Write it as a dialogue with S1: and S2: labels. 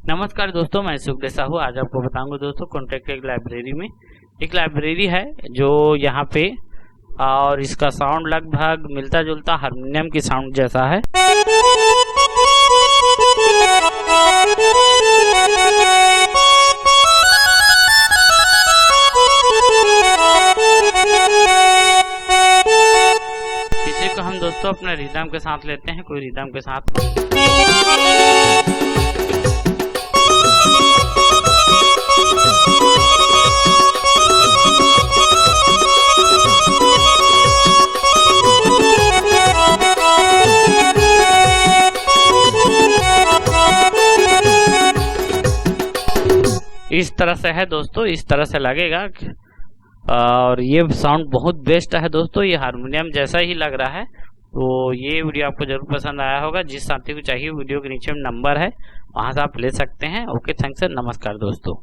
S1: नमस्कार दोस्तों, मैं सुखदेव साहू। आज आपको बताऊंगा दोस्तों कॉन्टेक्ट एक लाइब्रेरी में एक लाइब्रेरी है जो यहाँ पे और इसका साउंड लगभग मिलता जुलता हारमोनियम की साउंड जैसा है। इसी को हम दोस्तों अपने रिदम के साथ लेते हैं, कोई रिदम के साथ। इस तरह से है दोस्तों, इस तरह से लगेगा और ये साउंड बहुत बेस्ट है दोस्तों, ये हारमोनियम जैसा ही लग रहा है। तो ये वीडियो आपको जरूर पसंद आया होगा। जिस साथी को चाहिए वीडियो के नीचे नंबर है, वहां से आप ले सकते हैं। ओके, थैंक्स, नमस्कार दोस्तों।